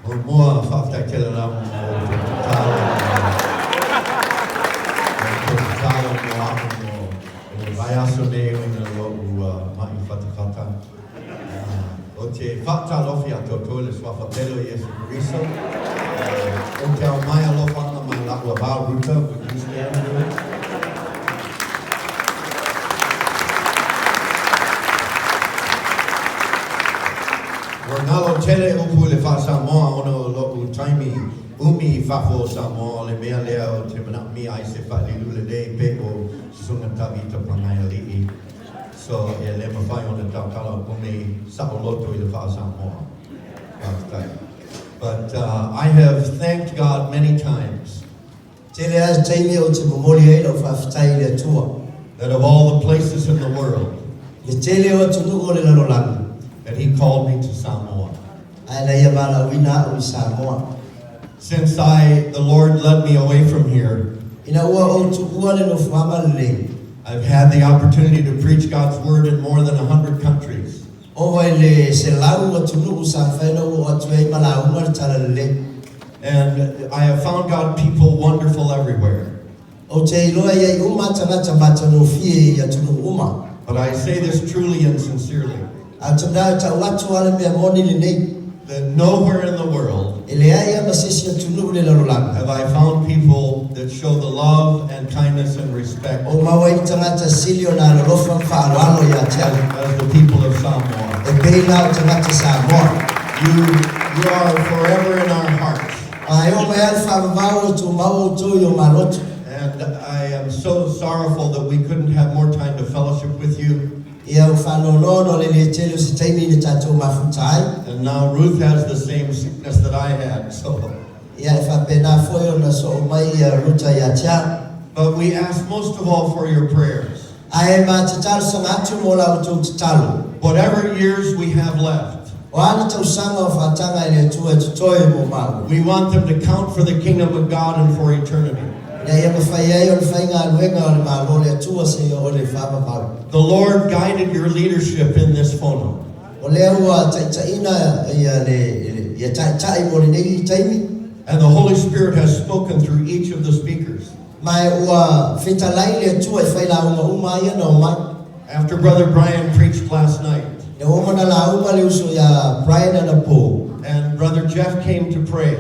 Mua whaftai tele rau mo tālo mo ako mo vai aso nei o ina lo mai whatawhata. O te whatalofi a tō le swawhapelo i Yesu Christo. O te au mai alofanga mai lakua bau ruta, would you stand and do it? Ngalo tele upu le fa Samoa ono loku taimi umi fafo Samoa le mea lea o te mana mi ai se fa lilu le dei pe o sunga tavita pangai ali'i. So e le mawhai ona tau kala umi sa'o loto i le fa Samoa. But I have thanked God many times Tele as taimi o te momoli e lo whawhitai le tua. that of all the places in the world Le tele o te nuko le lalolanga. that He called me to Samoa. Ai la ia mala wina o Samoa. Since the Lord led me away from here, Ina ua o tukua le no whama le. I've had the opportunity to preach God's word in more than 100 countries. O vai le se lau o tunuku sa whaino o atu e mala unga tala le. And I have found God people wonderful everywhere. O te iloa ia umata ngata mata no fie ia tunuku uma. But I say this truly and sincerely, A tundau ta watu ale mea moni le nei. that nowhere in the world Ele aia masisi a tunuku le lalolanga. have I found people that show the love and kindness and respect O mawa i tangata silio na lolofa whaaloalo ia te ale. as the people of Samoa. E peila o tangata Samoa. You are forever in our hearts. Ai o mai alfa vavau o tu mau o tu yo malotu. And I am so sorrowful that we couldn't have more time to fellowship with you. Ia o whanonono le le tele o se taimi ni tatou mafutai. And now Ruth has the same sickness that I had. So, Ia e whapena foi o na so o mai ruta ia tia. but we ask most of all for your prayers. Ai ma te talo sanga atu mo la o tu te talo. Whatever years we have left, O ana tau sanga o whatanga i le tua te toe mo mau. we want them to count for the kingdom of God and for eternity. Ia ia mawhai ai o le whainga aluenga o le malo le atua se o le whamapau. The Lord guided your leadership in this phono. O lea ua taitaina ia le ia taitai mo le nei taimi. And the Holy Spirit has spoken through each of the speakers. Mai ua whitalai le atua i whaila uma ia na o mai. After Brother Brian preached last night, Le omana la uma le uso ia Brian ana po. and Brother Jeff came to pray,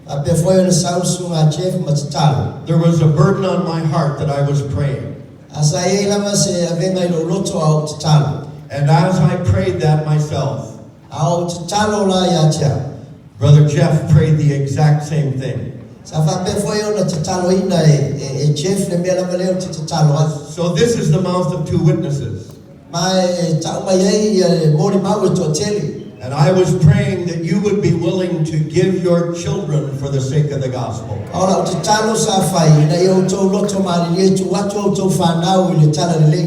A pe foi ona sausu nga chef matitalo. there was a burden on my heart that I was praying. Asa e lama se avenga i lo loto au titalo. And as I prayed that myself, Au titalo la ia tia. Brother Jeff prayed the exact same thing. Sa fa pe foi ona titalo ina e chef le mea lama leo titalo atu. So this is the mouth of two witnesses. Mai tau mai ei mori mau e to teli. And I was praying that you would be willing to give your children for the sake of the gospel. Ora o titalo sa fai na i o tau loto mari le tu watu o tau whanau i le tala le le.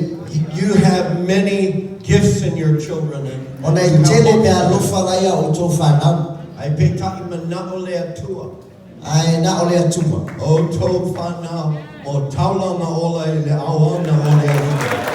You have many gifts in your children. Ona i tele mea lofa laia o tau whanau. I pay taima na ole atua. Ai na ole atuma. O tau whanau o taulanga ola i le awana ole atua.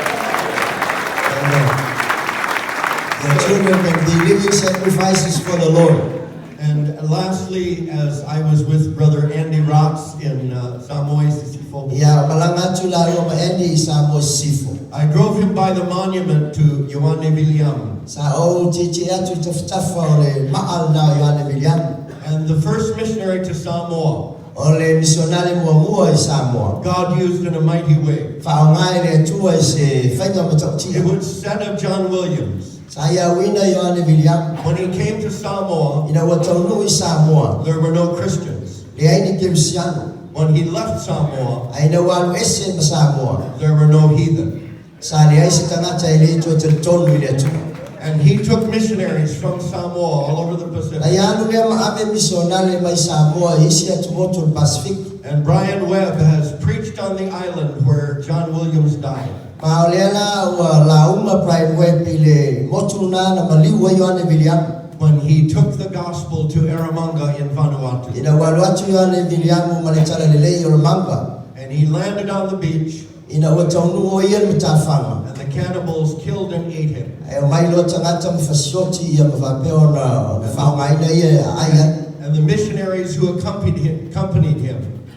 The children can be living sacrifices for the Lord. And lastly, as I was with Brother Andy Rotz in Samoa, Sisifo, Ia malangatu la o maendi I sa mo sifo. I drove him by the monument to Ioane William. Sa o titi atu taftafa o le maal na Ioane William. And the first missionary to Samoa, O le misionari mua I Samoa. God used in a mighty way. Whaongai le tua I se whainga It matautia. was said of John Williams, Sa ia wina Ioane William. when he came to Samoa, Ina wa taunu I Samoa. there were no Christians. Le aini kirisiano. When he left Samoa, Aina walu ese ma Samoa. there were no heathen. Sa le aise tangata I le tua te tonu I le tua. And he took missionaries from Samoa all over the Pacific. Ai anu mea maame misionale mai Samoa isi atu moto le Pacific. And Brian Webb has preached on the island where John Williams died. Ma oleana ua la uma Brian Webb I le motu na maliu ai Ioane William. When he took the gospel to Aramanga in Vanuatu. Ina walu atu Ioane William ma le tala le lei o le manga. And he landed on the beach, Ina ua taunu o ia le matawhanga. and the cannibals killed and ate him. E o mai lo tangata mawhasioti ia mawhapeo na whaongaina ia aia. And And the missionaries who accompanied him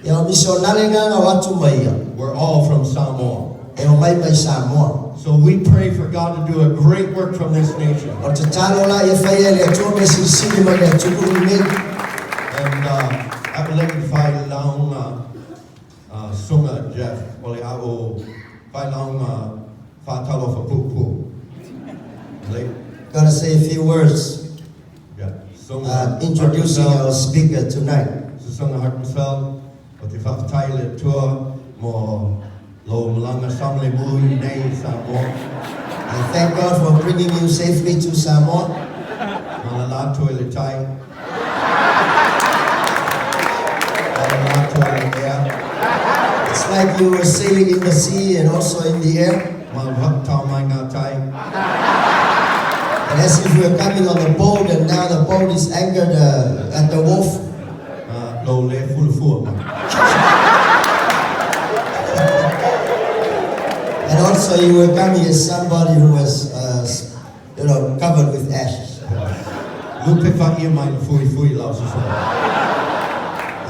E o misionale nganga watu mai were all from Samoa. e o mai Samoa. So we pray for God to do a great work from this nation. O te talo la e whai e le atua me sili mai le tukuru me. And I would like to find down Sunga Jeff. Well, I will find down Fatalo for Pupu. Gonna say a few words Yeah. introducing our speaker tonight. Missionary Hartensveld, o te whakataile tour mo lo malanga samle mui nei Samoa. I thank God for bringing you safely to Samoa. Mana lato ele tai. Mana lato ele ea. It's like you were sailing in the sea and also in the air. Mana whakatau mai ngā tai. And as if you were coming on the boat and now the boat is anchored at the wharf. Lo le fulufua ma. And also you were coming as somebody who was, covered with ashes. Lupe whakia mai na fui lau sa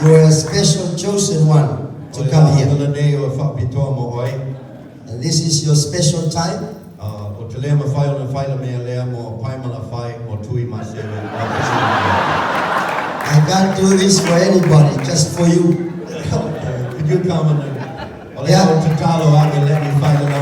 You were a special chosen one to come here. Nei o whapitoa mo hoi. And this is your special time. O te lea ma whai o na whaila mea lea mo paimana whai mo tui ma sewe. I can't do this for anybody, just for you. Could you come and Yeah. te talo ake let me whaila na